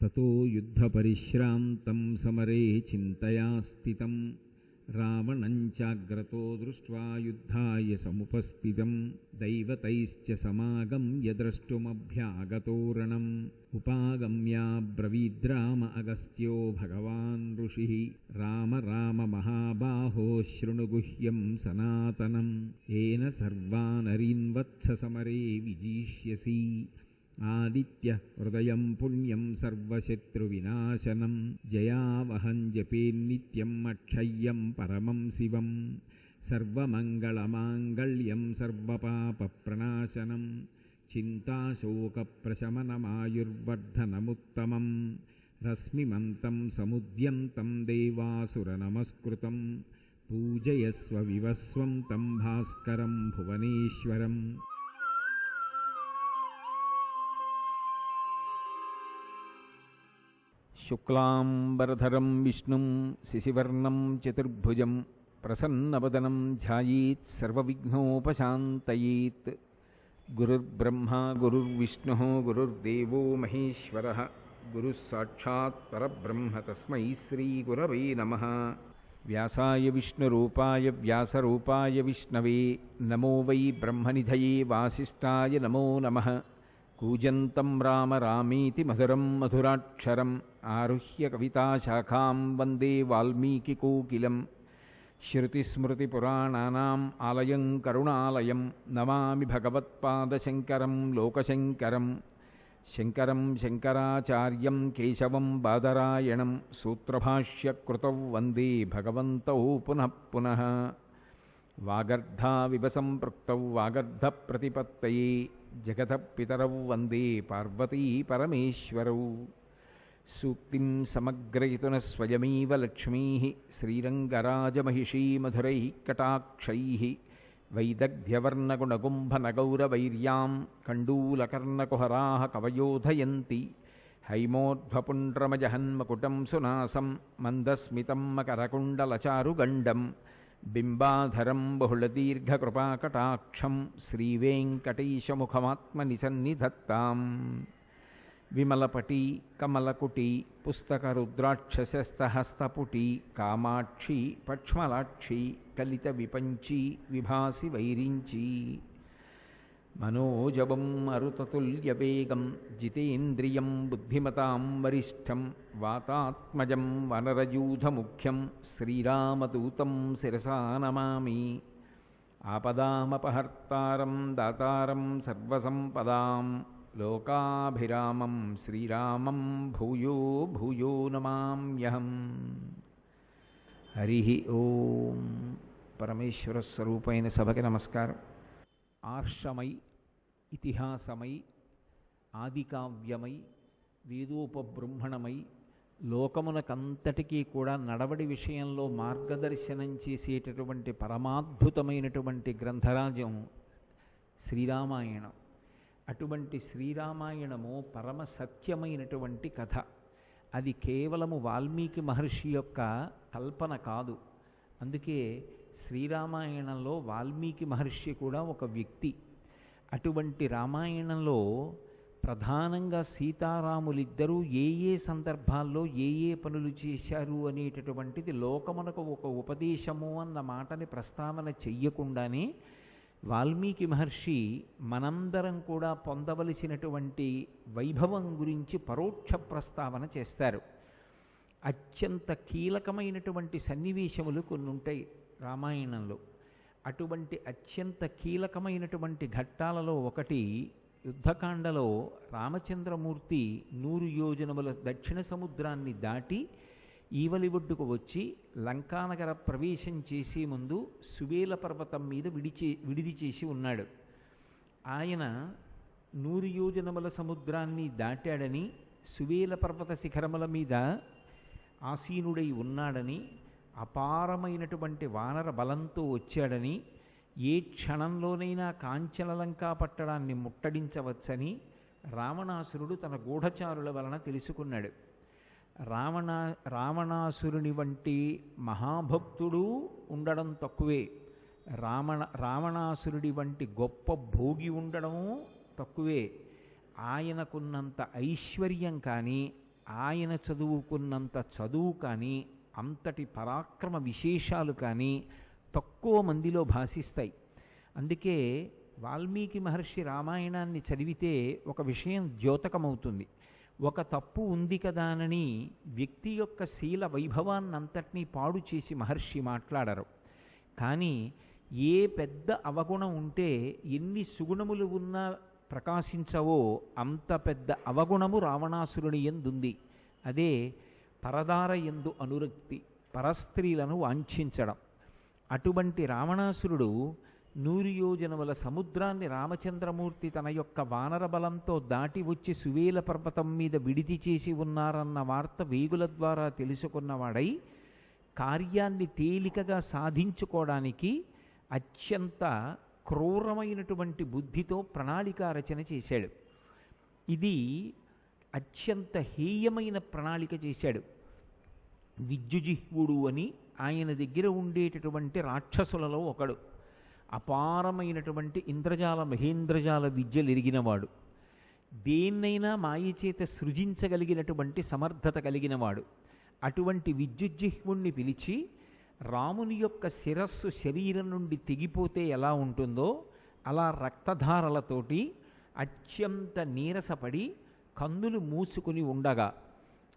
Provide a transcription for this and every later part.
ततो युद्धपरिश्रान्तं समरे चिन्तया स्थितं रावणं चाग्रतो दृष्ट्वा युद्धाय समुपस्थितं दैवतैश्च समागम्य द्रष्टुमभ्यागतो रणम् उपागम्याब्रवीद्राम अगस्त्यो भगवान् ऋषिः राम राम महाबाहो शृणु गुह्यं सनातनं येन सर्वानरीन् वत्स समरे विजिष्यसि आदित्य हृदयं पुण्यं सर्वशत्रुविनाशनं जयावहं जपेन्नित्यम् अक्षय्यं परमं शिवं सर्वमङ्गलमाङ्गल्यं सर्वपापप्रणाशनं चिन्ताशोकप्रशमनमायुर्वर्धनमुत्तमं रश्मिमन्तं समुद्यन्तं देवासुरनमस्कृतं पूजयस्व विवस्वं तं भास्करं भुवनेश्वरम् शुक्लांबरधरं विष्णुं शिशिवर्णं चतुर्भुजं प्रसन्नवदनं ध्यायेत् सर्वविघ्नोपशान्तयेत् गुरुर्ब्रह्मा गुरुर्विष्णुः गुरुर्देवो महेश्वरः गुरुः साक्षात् परब्रह्म तस्मै श्रीगुरवे नमः। व्यासाय विष्णुरूपाय व्यासरूपाय विष्णवे नमो वै ब्रह्मनिधये वासिष्ठाय नमो नमः। कूजन्तं राम रामीति मधुरं मधुराक्षरम् आरुह्य कविताशाखां वन्दे वाल्मीकिकोकिलं श्रुतिस्मृतिपुराणानाम् आलयं करुणालयं नमामि भगवत्पादशङ्करं लोकशङ्करं शङ्करं शङ्कराचार्यं केशवं बादरायणं सूत्रभाष्यकृतौ वन्दे भगवन्तौ पुनः पुनः। वागर्धाविव सम्पृक्तौ वागर्धप्रतिपत्तये जगतः पितरौ वन्दे पार्वती परमेश्वरौ। सूक्तिं समग्रयितुनः स्वयमेव लक्ष्मीः श्रीरङ्गराजमहिषी मधुरैः कटाक्षैः वैदग्ध्यवर्णगुणगुम्भनगौरवैर्यां कण्डूलकर्णकुहराः कवयोधयन्ति हैमोध्वपुण्ड्रमजहन्मकुटं सुनासं मन्दस्मितं मकरकुण्डलचारुगण्डं बिम्बाधरं बहुलदीर्घकृपाकटाक्षं श्रीवेङ्कटेशमुखमात्मनिसन्निधत्ताम्। विमलपटी कमलकुटी पुस्तकरुद्राक्षसस्तहस्तपुटी कामाक्षी पक्ष्मलाक्षी कलितविपञ्ची विभासि वैरिञ्ची मनोजवं मरुततुल्यवेगं जितेन्द्रियं बुद्धिमतां वरिष्ठं वातात्मजं वनरयूथमुख्यं श्रीरामदूतं शिरसा नमामि। आपदामपहर्तारं दातारं सर्वसम्पदां लोकाभिरामं श्रीरामं भूयो भूयो नमाम्यहम्। हरिः ओं। परमेश्वर स्वरूपैన సభకి నమస్కారం। ఆర్షమై ఇతిహాసమై ఆదికావ్యమై వేదోపబృంహణమై లోకమునకంతటికీ కూడా నడవడి విషయంలో మార్గదర్శనం చేసేటటువంటి పరమాద్భుతమైనటువంటి గ్రంథరాజం శ్రీరామాయణం. అటువంటి శ్రీరామాయణము పరమ సత్యమైనటువంటి కథ. అది కేవలము వాల్మీకి మహర్షి యొక్క కల్పన కాదు. అందుకే శ్రీరామాయణంలో వాల్మీకి మహర్షి కూడా ఒక వ్యక్తి. అటువంటి రామాయణంలో ప్రధానంగా సీతారాములిద్దరూ ఏ ఏ సందర్భాల్లో ఏ ఏ పనులు చేశారు అనేటటువంటిది లోకమునకు ఒక ఉపదేశము అన్న మాటని ప్రస్తావన చెయ్యకుండానే వాల్మీకి మహర్షి మనందరం కూడా పొందవలసినటువంటి వైభవం గురించి పరోక్ష ప్రస్తావన చేస్తారు. అత్యంత కీలకమైనటువంటి సన్నివేశములు కొన్ని ఉంటాయి రామాయణంలో. అటువంటి అత్యంత కీలకమైనటువంటి ఘట్టాలలో ఒకటి యుద్ధకాండలో రామచంద్రమూర్తి 100 యోజనముల దక్షిణ సముద్రాన్ని దాటి ఈవలి ఒడ్డుకు వచ్చి లంకానగర ప్రవేశం చేసే ముందు సువేల పర్వతం మీద విడిది చేసి ఉన్నాడు. ఆయన 100 యోజనముల సముద్రాన్ని దాటాడని, సువేల పర్వత శిఖరముల మీద ఆసీనుడై ఉన్నాడని, అపారమైనటువంటి వానర బలంతో వచ్చాడని, ఏ క్షణంలోనైనా కాంచనలంకా పట్టడాన్ని ముట్టడించవచ్చని రావణాసురుడు తన గూఢచారుల వలన తెలుసుకున్నాడు. రావణాసురుని వంటి మహాభక్తుడు ఉండడం తక్కువే, రావణాసురుడి వంటి గొప్ప భోగి ఉండడం తక్కువే. ఆయనకున్నంత ఐశ్వర్యం కానీ ఆయన చదువుకున్నంత చదువు కానీ అంతటి పరాక్రమ విశేషాలు కానీ తక్కువ మందిలో భాసిస్తాయి. అందుకే వాల్మీకి మహర్షి రామాయణాన్ని చదివితే ఒక విషయం ద్యోతకమవుతుంది. ఒక తప్పు ఉంది కదానని వ్యక్తి యొక్క శీల వైభవాన్నంతటినీ పాడు చేసి మహర్షి మాట్లాడరు. కానీ ఏ పెద్ద అవగుణం ఉంటే ఎన్ని సుగుణములు ఉన్నా ప్రకాశించవో అంత పెద్ద అవగుణము రావణాసురుని యందుంది. అదే పరదార యందు అనురక్తి, పరస్త్రీలను వాంఛించడం. అటువంటి రావణాసురుడు 100 యోజనముల సముద్రాన్ని రామచంద్రమూర్తి తన యొక్క వానర బలంతో దాటి వచ్చి సువేల పర్వతం మీద విడిది చేసి ఉన్నారన్న వార్త వేగుల ద్వారా తెలుసుకున్నవాడై కార్యాన్ని తేలికగా సాధించుకోవడానికి అత్యంత క్రూరమైనటువంటి బుద్ధితో ప్రణాళికా రచన చేశాడు. ఇది అత్యంత హేయమైన ప్రణాళిక చేశాడు. విద్యుజిహ్వుడు అని ఆయన దగ్గర ఉండేటటువంటి రాక్షసులలో ఒకడు. అపారమైనటువంటి ఇంద్రజాల మహేంద్రజాల విద్యలు ఎరిగినవాడు. దేన్నైనా మాయచేత సృజించగలిగినటువంటి సమర్థత కలిగినవాడు. అటువంటి విద్యుజ్జిహ్వుణ్ణి పిలిచి రాముని యొక్క శిరస్సు శరీరం నుండి తెగిపోతే ఎలా ఉంటుందో అలా రక్తధారలతోటి అత్యంత నీరసపడి కన్నులు మూసుకుని ఉండగా,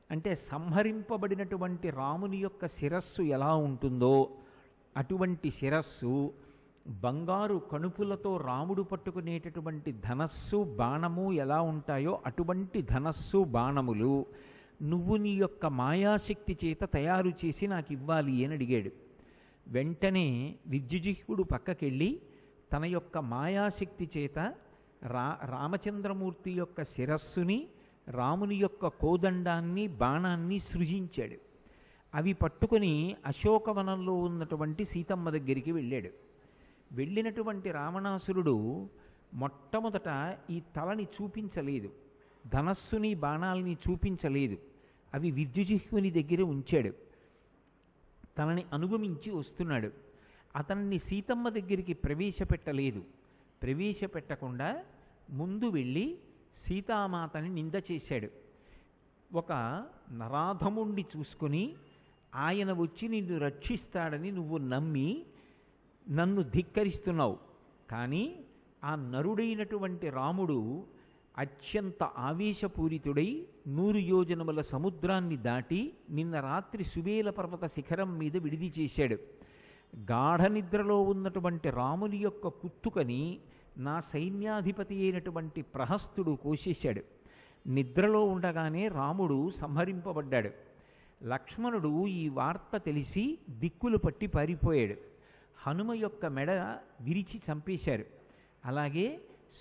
అంటే సంహరింపబడినటువంటి రాముని యొక్క శిరస్సు ఎలా ఉంటుందో అటువంటి శిరస్సు, బంగారు కణుపులతో రాముడు పట్టుకునేటటువంటి ధనస్సు బాణము ఎలా ఉంటాయో అటువంటి ధనస్సు బాణములు నువ్వు నీ యొక్క మాయాశక్తి చేత తయారు చేసి నాకు ఇవ్వాలి అని అడిగాడు. వెంటనే విద్యుజిహ్వుడు పక్కకెళ్ళి తన యొక్క మాయాశక్తి చేత రామచంద్రమూర్తి యొక్క శిరస్సుని, రాముని యొక్క కోదండాన్ని, బాణాన్ని సృజించాడు. అవి పట్టుకుని అశోకవనంలో ఉన్నటువంటి సీతమ్మ దగ్గరికి వెళ్ళాడు. వెళ్ళినటువంటి రావణాసురుడు మొట్టమొదట ఈ తలని చూపించలేదు, ధనస్సుని బాణాలని చూపించలేదు. అవి విద్యుజిహ్వుని దగ్గర ఉంచాడు. తనని అనుగమించి వస్తున్నాడు. అతన్ని సీతమ్మ దగ్గరికి ప్రవేశపెట్టలేదు. ప్రవేశపెట్టకుండా ముందు వెళ్ళి సీతామాతని నింద చేశాడు. ఒక నరాధముణ్ణి చూసుకుని ఆయన వచ్చి నిన్ను రక్షిస్తాడని నువ్వు నమ్మి నన్ను ధిక్కరిస్తున్నావు. కానీ ఆ నరుడైనటువంటి రాముడు అత్యంత ఆవేశపూరితుడై 100 యోజనముల సముద్రాన్ని దాటి నిన్న రాత్రి సువేల పర్వత శిఖరం మీద విడిది చేశాడు. గాఢ నిద్రలో ఉన్నటువంటి రాముని యొక్క కుత్తుకని నా సైన్యాధిపతి అయినటువంటి ప్రహస్తుడు కోసేశాడు. నిద్రలో ఉండగానే రాముడు సంహరింపబడ్డాడు. లక్ష్మణుడు ఈ వార్త తెలిసి దిక్కులు పట్టి పారిపోయాడు. హనుమ యొక్క మెడ విరిచి చంపేశారు. అలాగే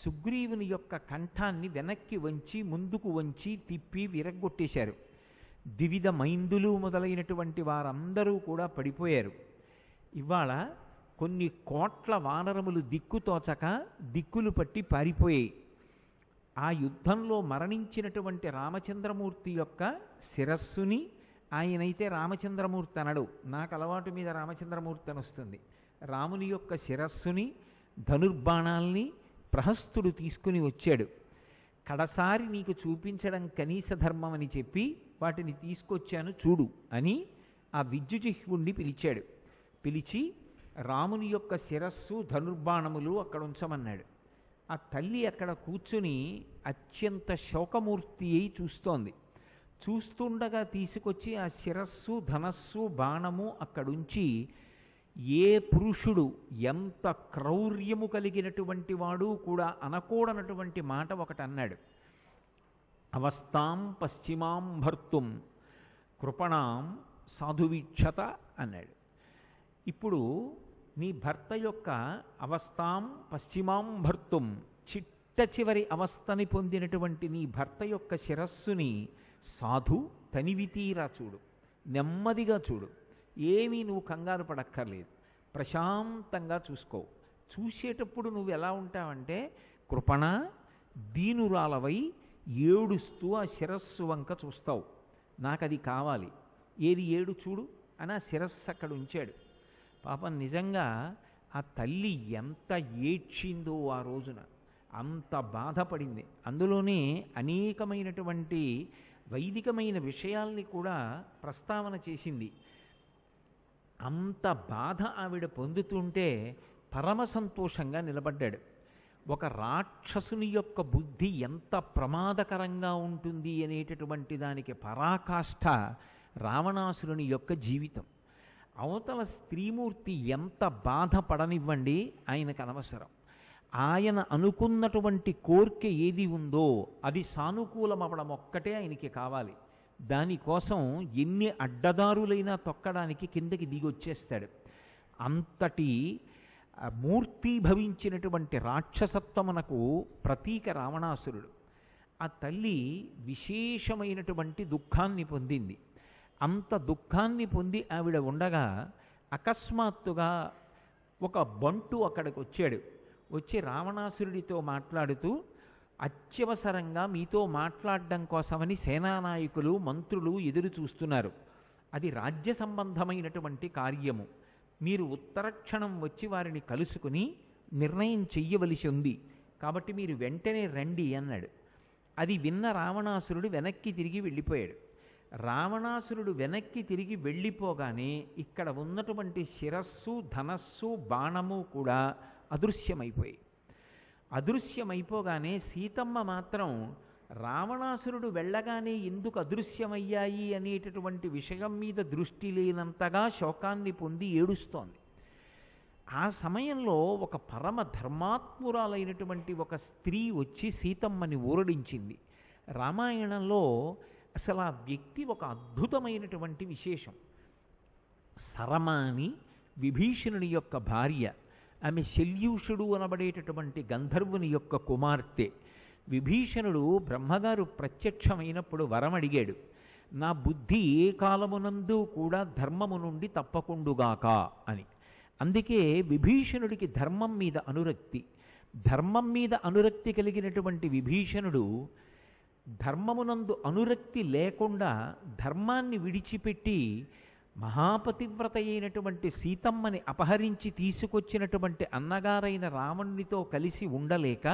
సుగ్రీవుని యొక్క కంఠాన్ని వెనక్కి వంచి ముందుకు వంచి తిప్పి విరగ్గొట్టేశారు. ద్వివిధ మైందులు మొదలైనటువంటి వారందరూ కూడా పడిపోయారు. ఇవాళ కొన్ని కోట్ల వానరములు దిక్కుతోచక దిక్కులు పట్టి పారిపోయాయి. ఆ యుద్ధంలో మరణించినటువంటి రామచంద్రమూర్తి యొక్క శిరస్సుని, ఆయనైతే రామచంద్రమూర్తి అనడు, నాకు అలవాటు మీద రామచంద్రమూర్తి అని వస్తుంది, రాముని యొక్క శిరస్సుని, ధనుర్బాణాల్ని ప్రహస్తుడు తీసుకుని వచ్చాడు. కడసారి నీకు చూపించడం కనీస ధర్మం అని చెప్పి వాటిని తీసుకొచ్చాను చూడు అని ఆ విద్యుజిహ్వుణ్ణి పిలిచాడు. పిలిచి రాముని యొక్క శిరస్సు, ధనుర్బాణములు అక్కడ ఉంచమన్నాడు. ఆ తల్లి అక్కడ కూర్చుని అత్యంత శోకమూర్తి అయి చూస్తోంది. చూస్తుండగా తీసుకొచ్చి ఆ శిరస్సు, ధనస్సు, బాణము అక్కడుంచి, ఏ పురుషుడు ఎంత క్రౌర్యము కలిగినటువంటి వాడు కూడా అనకూడనటువంటి మాట ఒకటి అన్నాడు. అవస్థాం పశ్చిమాం భర్తుం కృపణాం సాధువీక్షత అన్నాడు. ఇప్పుడు నీ భర్త యొక్క అవస్థాం పశ్చిమాం భర్తుం, చిట్ట చివరి అవస్థని పొందినటువంటి నీ భర్త యొక్క శిరస్సుని సాధు తనివితీరా చూడు, నెమ్మదిగా చూడు, ఏమీ నువ్వు కంగారు పడక్కర్లేదు, ప్రశాంతంగా చూసుకో. చూసేటప్పుడు నువ్వు ఎలా ఉంటావంటే కృపణ దీనురాలవై ఏడుస్తూ ఆ శిరస్సు వంక చూస్తావు. నాకు అది కావాలి, ఏది ఏడు చూడు అని ఆ శిరస్సు అక్కడ ఉంచాడు. పాపం నిజంగా ఆ తల్లి ఎంత ఏడ్చిందో ఆ రోజున, అంత బాధపడింది. అందులోనే అనేకమైనటువంటి వైదికమైన విషయాల్ని కూడా ప్రస్తావన చేసింది. అంత బాధ ఆవిడ పొందుతుంటే పరమ సంతోషంగా నిలబడ్డాడు. ఒక రాక్షసుని యొక్క బుద్ధి ఎంత ప్రమాదకరంగా ఉంటుంది అనేటటువంటి దానికి పరాకాష్ఠ రావణాసురుని యొక్క జీవితం. అవతల స్త్రీమూర్తి ఎంత బాధపడనివ్వండి, ఆయనకు అనవసరం. ఆయన అనుకున్నటువంటి కోరిక ఏది ఉందో అది సానుకూలమవడం ఒక్కటే ఆయనకి కావాలి. దానికోసం ఎన్ని అడ్డదారులైనా తొక్కడానికి కిందకి దిగొచ్చేస్తాడు. అంతటి మూర్తీభవించినటువంటి రాక్షసత్వమునకు ప్రతీక రావణాసురుడు. ఆ తల్లి విశేషమైనటువంటి దుఃఖాన్ని పొందింది. అంత దుఃఖాన్ని పొంది ఆవిడ ఉండగా అకస్మాత్తుగా ఒక బంటు అక్కడికి వచ్చాడు. వచ్చి రావణాసురుడితో మాట్లాడుతూ, అత్యవసరంగా మీతో మాట్లాడడం కోసమని సేనానాయకులు మంత్రులు ఎదురు చూస్తున్నారు. అది రాజ్య సంబంధమైనటువంటి కార్యము. మీరు ఉత్తరక్షణం వచ్చి వారిని కలుసుకుని నిర్ణయం చెయ్యవలసి ఉంది. కాబట్టి మీరు వెంటనే రండి అన్నాడు. అది విన్న రావణాసురుడు వెనక్కి తిరిగి వెళ్ళిపోయాడు. రావణాసురుడు వెనక్కి తిరిగి వెళ్ళిపోగానే ఇక్కడ ఉన్నటువంటి శిరస్సు, ధనస్సు, బాణము కూడా అదృశ్యమైపోయాయి. అదృశ్యమైపోగానే సీతమ్మ మాత్రం రావణాసురుడు వెళ్ళగానే ఎందుకు అదృశ్యమయ్యాయి అనేటటువంటి విషయం మీద దృష్టి లేనంతగా శోకాన్ని పొంది ఏడుస్తోంది. ఆ సమయంలో ఒక పరమ ధర్మాత్మురాలైనటువంటి ఒక స్త్రీ వచ్చి సీతమ్మని ఊరడించింది. రామాయణంలో అసలు ఆ వ్యక్తి ఒక అద్భుతమైనటువంటి విశేషం. సరమాని విభీషణుని యొక్క భార్య. ఆమె శల్యూషుడు అనబడేటటువంటి గంధర్వుని యొక్క కుమార్తె. విభీషణుడు బ్రహ్మగారు ప్రత్యక్షమైనప్పుడు వరం అడిగాడు, నా బుద్ధి ఏ కాలమునందు కూడా ధర్మము నుండి తప్పకుండుగాక అని. అందుకే విభీషణుడికి ధర్మం మీద అనురక్తి. ధర్మం మీద అనురక్తి కలిగినటువంటి విభీషణుడు ధర్మమునందు అనురక్తి లేకుండా ధర్మాన్ని విడిచిపెట్టి మహాపతివ్రత అయినటువంటి సీతమ్మని అపహరించి తీసుకొచ్చినటువంటి అన్నగారైన రావణునితో కలిసి ఉండలేక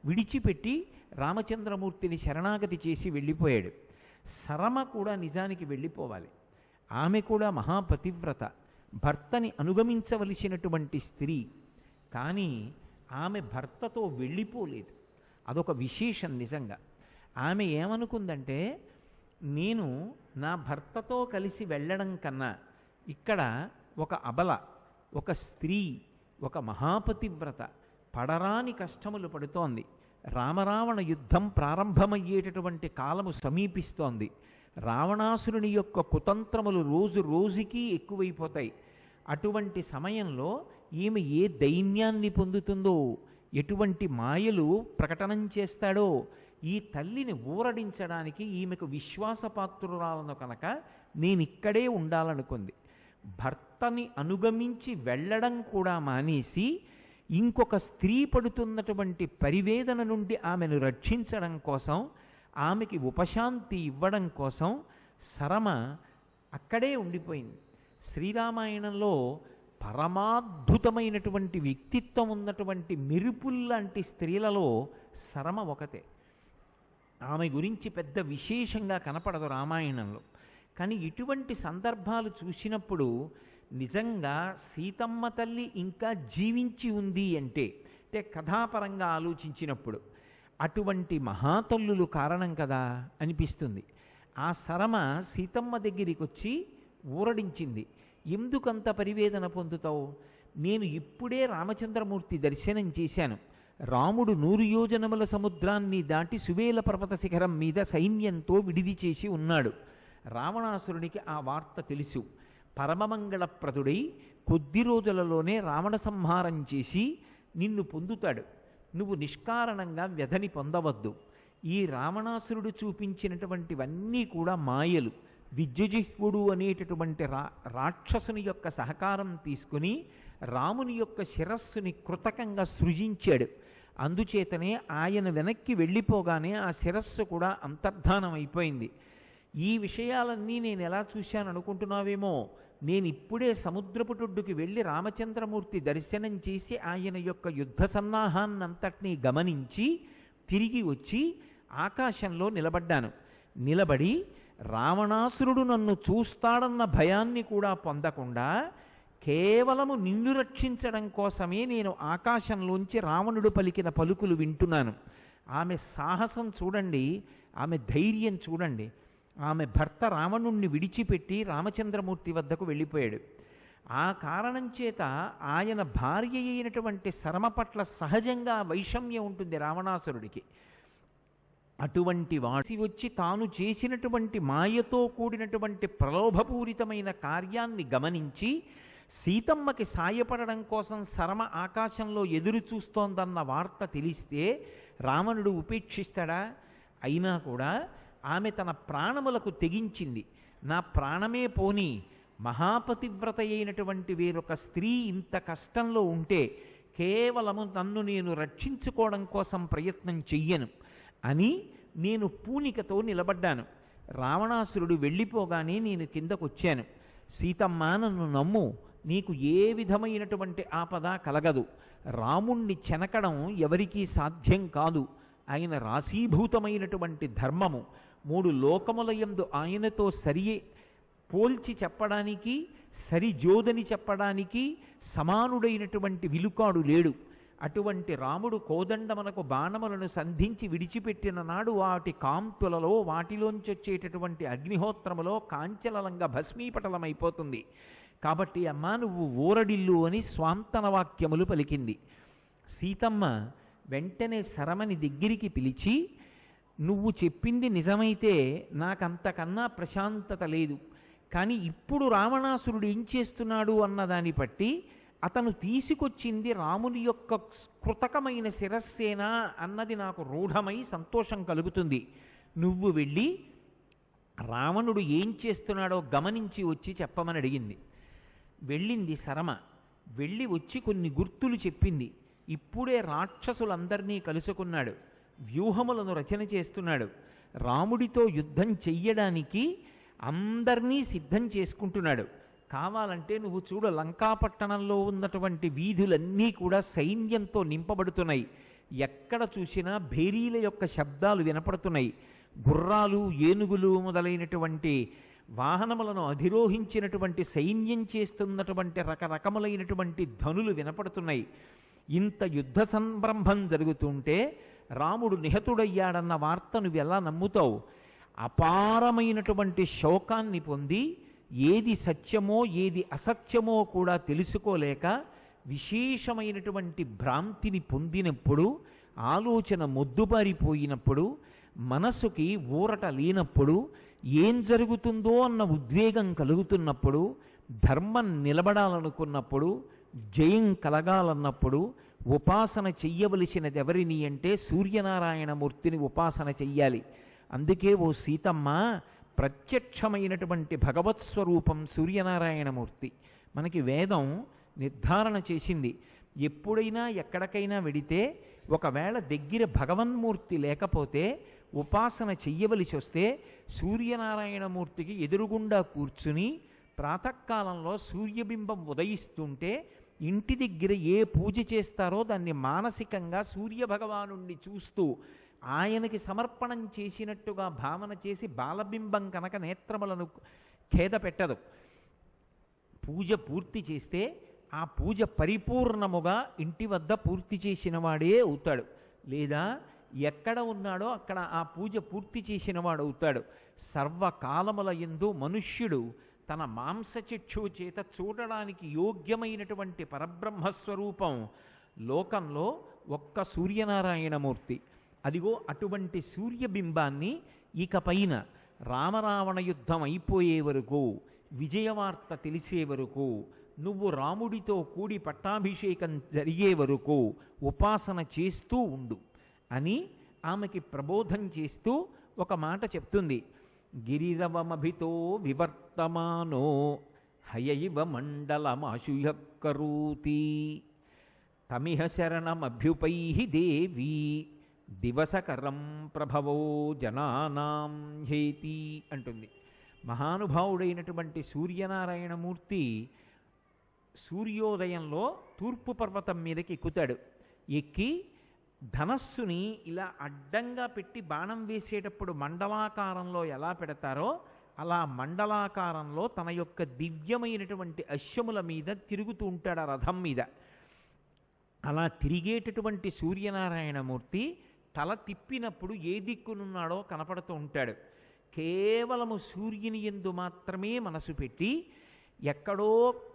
విడిచిపెట్టి రామచంద్రమూర్తిని శరణాగతి చేసి వెళ్ళిపోయాడు. సరమ కూడా నిజానికి వెళ్ళిపోవాలి. ఆమె కూడా మహాపతివ్రత, భర్తని అనుగమించవలసినటువంటి స్త్రీ. కానీ ఆమె భర్తతో వెళ్ళిపోలేదు. అదొక విశేషం నిజంగా. ఆమె ఏమనుకుందంటే, నేను నా భర్తతో కలిసి వెళ్ళడం కన్నా ఇక్కడ ఒక అబల, ఒక స్త్రీ, ఒక మహాపతివ్రత పడరాని కష్టములు పడుతోంది. రామరావణ యుద్ధం ప్రారంభమయ్యేటటువంటి కాలము సమీపిస్తోంది. రావణాసురుని యొక్క కుతంత్రములు రోజు రోజుకి ఎక్కువైపోతాయి. అటువంటి సమయంలో ఈమె ఏ దైన్యాన్ని పొందుతుందో, ఎటువంటి మాయలు ప్రకటనం చేస్తాడో, ఈ తల్లిని ఊరడించడానికి ఈమెకు విశ్వాసపాత్రురాలను కనుక నేనిక్కడే ఉండాలనుకుంది. భర్తని అనుగమించి వెళ్ళడం కూడా మానేసి ఇంకొక స్త్రీ పడుతున్నటువంటి పరివేదన నుండి ఆమెను రక్షించడం కోసం, ఆమెకి ఉపశాంతి ఇవ్వడం కోసం సరమ అక్కడే ఉండిపోయింది. శ్రీరామాయణంలో పరమాద్భుతమైనటువంటి వ్యక్తిత్వం ఉన్నటువంటి మెరుపుల్లాంటి స్త్రీలలో సరమ ఒకతే. ఆమె గురించి పెద్ద విశేషంగా కనపడదు రామాయణంలో. కానీ ఇటువంటి సందర్భాలు చూసినప్పుడు నిజంగా సీతమ్మ తల్లి ఇంకా జీవించి ఉంది అంటే కథాపరంగా ఆలోచించినప్పుడు అటువంటి మహాతల్లులు కారణం కదా అనిపిస్తుంది. ఆ సరమ సీతమ్మ దగ్గరికి వచ్చి ఊరడించింది. ఎందుకంత పరివేదన పొందుతావు? నేను ఇప్పుడే రామచంద్రమూర్తి దర్శనం చేశాను. రాముడు 100 యోజనముల సముద్రాన్ని దాటి సువేల పర్వత శిఖరం మీద సైన్యంతో విడిది చేసి ఉన్నాడు. రావణాసురునికి ఆ వార్త తెలుసు. పరమమంగళప్రదుడై కొద్ది రోజులలోనే రావణ సంహారం చేసి నిన్ను పొందుతాడు. నువ్వు నిష్కారణంగా వ్యధని పొందవద్దు. ఈ రావణాసురుడు చూపించినటువంటివన్నీ కూడా మాయలు. విద్యుజిహ్వుడు అనేటటువంటి రాక్షసుని యొక్క సహకారం తీసుకుని రాముని యొక్క శిరస్సుని కృతకంగా సృజించాడు. అందుచేతనే ఆయన వెనక్కి వెళ్ళిపోగానే ఆ శిరస్సు కూడా అంతర్ధానం అయిపోయింది. ఈ విషయాలన్నీ నేను ఎలా చూశాను అనుకుంటున్నావేమో. నేను ఇప్పుడే సముద్రపుటొడ్డుకి వెళ్ళి రామచంద్రమూర్తి దర్శనం చేసి ఆయన యొక్క యుద్ధ సన్నాహాన్నంతటినీ గమనించి తిరిగి వచ్చి ఆకాశంలో నిలబడ్డాను. నిలబడి రావణాసురుడు నన్ను చూస్తాడన్న భయాన్ని కూడా పొందకుండా కేవలము నిన్ను రక్షించడం కోసమే నేను ఆకాశంలోంచి రావణుడు పలికిన పలుకులు వింటున్నాను. ఆమె సాహసం చూడండి, ఆమె ధైర్యం చూడండి. ఆమె భర్త రావణుణ్ణి విడిచిపెట్టి రామచంద్రమూర్తి వద్దకు వెళ్ళిపోయాడు. ఆ కారణం చేత ఆయన భార్య అయినటువంటి శరమ పట్ల సహజంగా వైషమ్యం ఉంటుంది రావణాసురుడికి. అటువంటి వాసి వచ్చి తాను చేసినటువంటి మాయతో కూడినటువంటి ప్రలోభపూరితమైన కార్యాన్ని గమనించి సీతమ్మకి సాయపడడం కోసం శరమ ఆకాశంలో ఎదురు చూస్తోందన్న వార్త తెలిస్తే రావణుడు ఉపేక్షిస్తాడా? అయినా కూడా ఆమె తన ప్రాణములకు తెగించింది. నా ప్రాణమే పోని, మహాపతివ్రత అయినటువంటి వేరొక స్త్రీ ఇంత కష్టంలో ఉంటే కేవలము నన్ను నేను రక్షించుకోవడం కోసం ప్రయత్నం చెయ్యను అని నేను పూనికతో నిలబడ్డాను. రావణాసురుడు వెళ్ళిపోగానే నేను కిందకొచ్చాను. సీతమ్మ, నన్ను నమ్ము, నీకు ఏ విధమైనటువంటి ఆపద కలగదు. రాముణ్ణి చెనకడం ఎవరికీ సాధ్యం కాదు. ఆయన రాశీభూతమైనటువంటి ధర్మము. 3 లోకముల యందు ఆయనతో పోల్చి చెప్పడానికి, సరిజోదని చెప్పడానికి సమానుడైనటువంటి విలుకాడు లేడు. అటువంటి రాముడు కోదండమునకు బాణములను సంధించి విడిచిపెట్టిన నాడు వాటి కాంతులలో, వాటిలోంచి వచ్చేటటువంటి అగ్నిహోత్రములో కాంచలలంగా భస్మీపటలమైపోతుంది. కాబట్టి అమ్మా, నువ్వు ఊరడిల్లు అని స్వాంతన వాక్యములు పలికింది. సీతమ్మ వెంటనే శరమని దగ్గరికి పిలిచి, నువ్వు చెప్పింది నిజమైతే నాకంతకన్నా ప్రశాంతత లేదు. కానీ ఇప్పుడు రావణాసురుడు ఏం చేస్తున్నాడు అన్నదాన్ని బట్టి అతను తీసుకొచ్చింది రాముని యొక్క కృతకమైన శిరస్సేనా అన్నది నాకు రూఢమై సంతోషం కలుగుతుంది. నువ్వు వెళ్ళి రావణుడు ఏం చేస్తున్నాడో గమనించి వచ్చి చెప్పమని అడిగింది. వెళ్ళింది శరమ. వెళ్ళి వచ్చి కొన్ని గుర్తులు చెప్పింది. ఇప్పుడే రాక్షసులందరినీ కలుసుకున్నాడు, వ్యూహములను రచన చేస్తున్నాడు, రాముడితో యుద్ధం చెయ్యడానికి అందరినీ సిద్ధం చేసుకుంటున్నాడు. కావాలంటే నువ్వు చూడు, లంకాపట్టణంలో ఉన్నటువంటి వీధులన్నీ కూడా సైన్యంతో నింపబడుతున్నాయి. ఎక్కడ చూసినా భేరీల యొక్క శబ్దాలు వినపడుతున్నాయి. గుర్రాలు, ఏనుగులు మొదలైనటువంటి వాహనములను అధిరోహించినటువంటి సైన్యం చేస్తున్నటువంటి రకరకములైనటువంటి ధనులు వినపడుతున్నాయి. ఇంత యుద్ధ సంరంభం జరుగుతుంటే రాముడు నిహతుడయ్యాడన్న వార్త నువ్వు ఎలా నమ్ముతావు? అపారమైనటువంటి శోకాన్ని పొంది ఏది సత్యమో ఏది అసత్యమో కూడా తెలుసుకోలేక విశేషమైనటువంటి భ్రాంతిని పొందినప్పుడు, ఆలోచన మొద్దుబారిపోయినప్పుడు, మనసుకి ఊరట లేనప్పుడు, ఏం జరుగుతుందో అన్న ఉద్వేగం కలుగుతున్నప్పుడు, ధర్మం నిలబడాలనుకున్నప్పుడు, జయం కలగాలన్నప్పుడు ఉపాసన చెయ్యవలసినది ఎవరిని అంటే సూర్యనారాయణమూర్తిని ఉపాసన చెయ్యాలి. అందుకే ఓ సీతమ్మ, ప్రత్యక్షమైనటువంటి భగవత్ స్వరూపం సూర్యనారాయణమూర్తి. మనకి వేదం నిర్ధారణ చేసింది. ఎప్పుడైనా ఎక్కడికైనా వెడితే ఒకవేళ దగ్గర భగవన్మూర్తి లేకపోతే ఉపాసన చెయ్యవలసి వస్తే సూర్యనారాయణమూర్తికి ఎదురుగుండా కూర్చుని ప్రాతకాలంలో సూర్యబింబం ఉదయిస్తుంటే ఇంటి దగ్గర ఏ పూజ చేస్తారో దాన్ని మానసికంగా సూర్యభగవానుణ్ణి చూస్తూ ఆయనకి సమర్పణం చేసినట్టుగా భావన చేసి బాలబింబం కనుక నేత్రములను ఖేద పెట్టదు. పూజ పూర్తి చేస్తే ఆ పూజ పరిపూర్ణముగా ఇంటి వద్ద పూర్తి చేసిన వాడే అవుతాడు. లేదా ఎక్కడ ఉన్నాడో అక్కడ ఆ పూజ పూర్తి చేసిన వాడు అవుతాడు. సర్వకాలముల యందు మనుష్యుడు తన మాంసచక్షువు చేత చూడడానికి యోగ్యమైనటువంటి పరబ్రహ్మస్వరూపం లోకంలో ఒక్క సూర్యనారాయణమూర్తి. అదిగో అటువంటి సూర్యబింబాన్ని ఇకపైన రామరావణ యుద్ధం అయిపోయే వరకు, విజయవార్త తెలిసే వరకు, నువ్వు రాముడితో కూడి పట్టాభిషేకం జరిగే వరకు ఉపాసన చేస్తూ ఉండు అని ఆమెకి ప్రబోధం చేస్తూ ఒక మాట చెప్తుంది. గిరిరవమభితో వివర్తమానో హయైవ మండలమాశుయక్కరూతి తమిహ శరణమభ్యుపైహి దేవీ దివసకరం ప్రభవో జనానాం హేతి అంటుంది. మహానుభావుడైనటువంటి సూర్యనారాయణమూర్తి సూర్యోదయంలో తూర్పు పర్వతం మీదకి ఎక్కుతాడు. ఎక్కి ధనస్సుని ఇలా అడ్డంగా పెట్టి బాణం వేసేటప్పుడు మండలాకారంలో ఎలా పెడతారో అలా మండలాకారంలో తన యొక్క దివ్యమైనటువంటి అశ్వముల మీద తిరుగుతూ ఉంటాడు ఆ రథం మీద. అలా తిరిగేటటువంటి సూర్యనారాయణమూర్తి తల తిప్పినప్పుడు ఏ దిక్కునున్నాడో కనపడుతూ ఉంటాడు. కేవలము సూర్యుని యందు మాత్రమే మనసు పెట్టి ఎక్కడో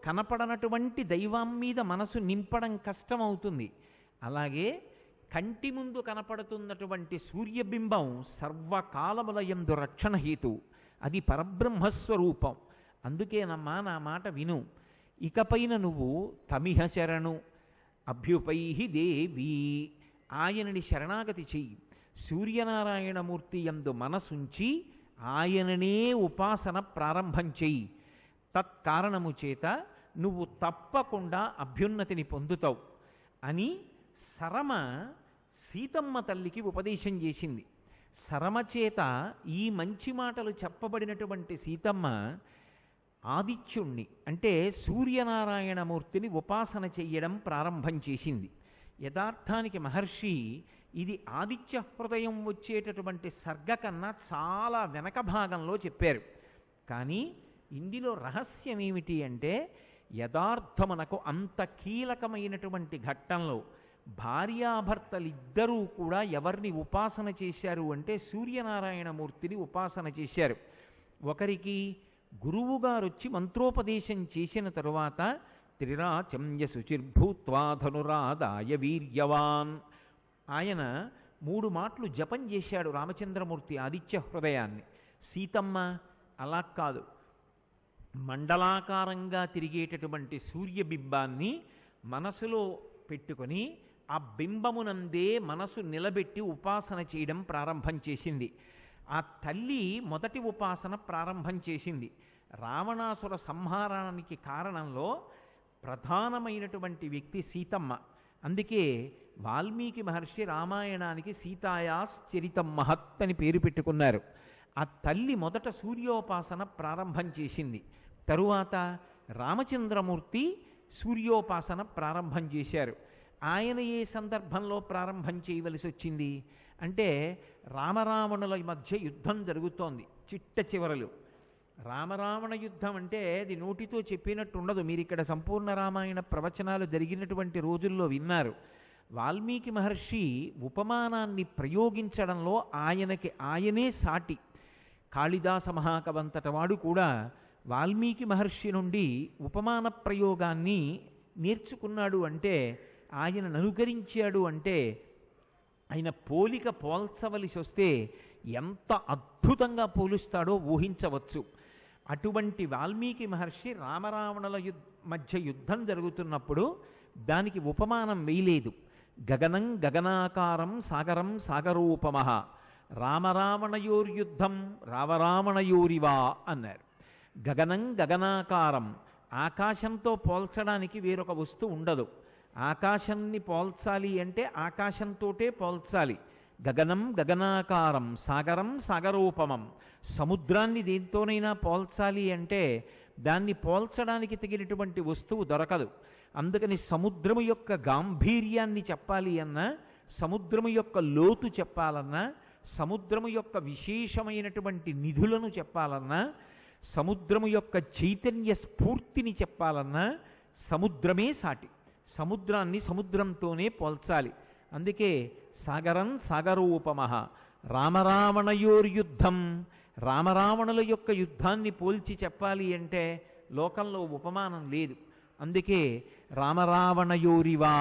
కనపడనటువంటి దైవం మీద మనసు నింపడం కష్టమవుతుంది. అలాగే కంటి ముందు కనపడుతున్నటువంటి సూర్యబింబం సర్వకాలముల యందు రక్షణ హేతు, అది పరబ్రహ్మస్వరూపం. అందుకేనమ్మా నా మాట విను. ఇకపైన నువ్వు తమిహ శరణు అభ్యుపైహి దేవి, ఆయనని శరణాగతి చెయ్యి. సూర్యనారాయణమూర్తి యందు మనసుంచి ఆయననే ఉపాసన ప్రారంభం చెయ్యి. తత్కారణము చేత నువ్వు తప్పకుండా అభ్యున్నతిని పొందుతావు అని సరమ సీతమ్మ తల్లికి ఉపదేశం చేసింది. సరమ చేత ఈ మంచి మాటలు చెప్పబడినటువంటి సీతమ్మ ఆదిత్యుణ్ణి అంటే సూర్యనారాయణమూర్తిని ఉపాసన చెయ్యడం ప్రారంభం చేసింది. యథార్థానికి మహర్షి ఇది ఆదిత్య హృదయం వచ్చేటటువంటి సర్గ కన్నా చాలా వెనక భాగంలో చెప్పారు. కానీ ఇందులో రహస్యం ఏమిటి అంటే యథార్థమునకు అంత కీలకమైనటువంటి ఘట్టంలో భార్యాభర్తలిద్దరూ కూడా ఎవరిని ఉపాసన చేశారు అంటే సూర్యనారాయణమూర్తిని ఉపాసన చేశారు. ఒకరికి గురువుగారు వచ్చి మంత్రోపదేశం చేసిన తరువాత త్రిరాచమ్య శుచిర్భూత్వా ధనురాదాయ వీర్యవాన్, ఆయన 3 మాటలు జపం చేశాడు రామచంద్రమూర్తి ఆదిత్య హృదయాన్ని. సీతమ్మ అలా కాదు, మండలాకారంగా తిరిగేటటువంటి సూర్యబింబాన్ని మనసులో పెట్టుకొని ఆ బింబమునందే మనసు నిలబెట్టి ఉపాసన చేయడం ప్రారంభం చేసింది. ఆ తల్లి మొదటి ఉపాసన ప్రారంభం చేసింది. రావణాసుర సంహారానికి కారణంలో ప్రధానమైనటువంటి వ్యక్తి సీతమ్మ. అందుకే వాల్మీకి మహర్షి రామాయణానికి సీతాయాస్ చరితం మహత్ అని పేరు పెట్టుకున్నారు. ఆ తల్లి మొదట సూర్యోపాసన ప్రారంభం చేసింది. తరువాత రామచంద్రమూర్తి సూర్యోపాసన ప్రారంభం చేశారు. ఆయన ఏ సందర్భంలో ప్రారంభం చేయవలసి వచ్చింది అంటే రామరావణుల మధ్య యుద్ధం జరుగుతోంది చిట్ట చివరలు. రామరావణ యుద్ధం అంటే అది నోటితో చెప్పినట్టు ఉండదు. మీరు ఇక్కడ సంపూర్ణ రామాయణ ప్రవచనాలు జరిగినటువంటి రోజుల్లో విన్నారు. వాల్మీకి మహర్షి ఉపమానాన్ని ప్రయోగించడంలో ఆయనే సాటి. కాళిదాస మహాకవంతట వాడు కూడా వాల్మీకి మహర్షి నుండి ఉపమాన ప్రయోగాన్ని నేర్చుకున్నాడు అంటే, ఆయనను అనుకరించాడు అంటే, ఆయన పోలిక పోల్చవలసి వస్తే ఎంత అద్భుతంగా పోలుస్తాడో ఊహించవచ్చు. అటువంటి వాల్మీకి మహర్షి రామరావణుల మధ్య యుద్ధం జరుగుతున్నప్పుడు దానికి ఉపమానం వేయలేదు. గగనం గగనాకారం సాగరం సాగరోపమః రామరావణయోర్యుద్ధం రావరావణయోరివా అన్నారు. గగనం గగనాకారం, ఆకాశంతో పోల్చడానికి వేరొక వస్తువు ఉండదు. ఆకాశాన్ని పోల్చాలి అంటే ఆకాశంతోటే పోల్చాలి. గగనం గగనాకారం సాగరం సాగరోపమం, సముద్రాన్ని దేంతోనైనా పోల్చాలి అంటే దాన్ని పోల్చడానికి తగినటువంటి వస్తువు దొరకదు. అందుకని సముద్రము యొక్క గాంభీర్యాన్ని చెప్పాలి అన్నా, సముద్రము యొక్క లోతు చెప్పాలన్నా, సముద్రము యొక్క విశేషమైనటువంటి నిధులను చెప్పాలన్నా, సముద్రము యొక్క చైతన్య స్ఫూర్తిని చెప్పాలన్నా సముద్రమే సాటి. సముద్రాన్ని సముద్రంతోనే పోల్చాలి. అందుకే సాగరం సాగరోపమః రామరావణయోర్యుద్ధం, రామరావణుల యొక్క యుద్ధాన్ని పోల్చి చెప్పాలి అంటే లోకంలో ఉపమానం లేదు. అందుకే రామరావణయోరివా,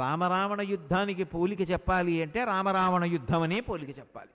రామరావణ యుద్ధానికి పోలిక చెప్పాలి అంటే రామరావణ యుద్ధం అనే పోలిక చెప్పాలి.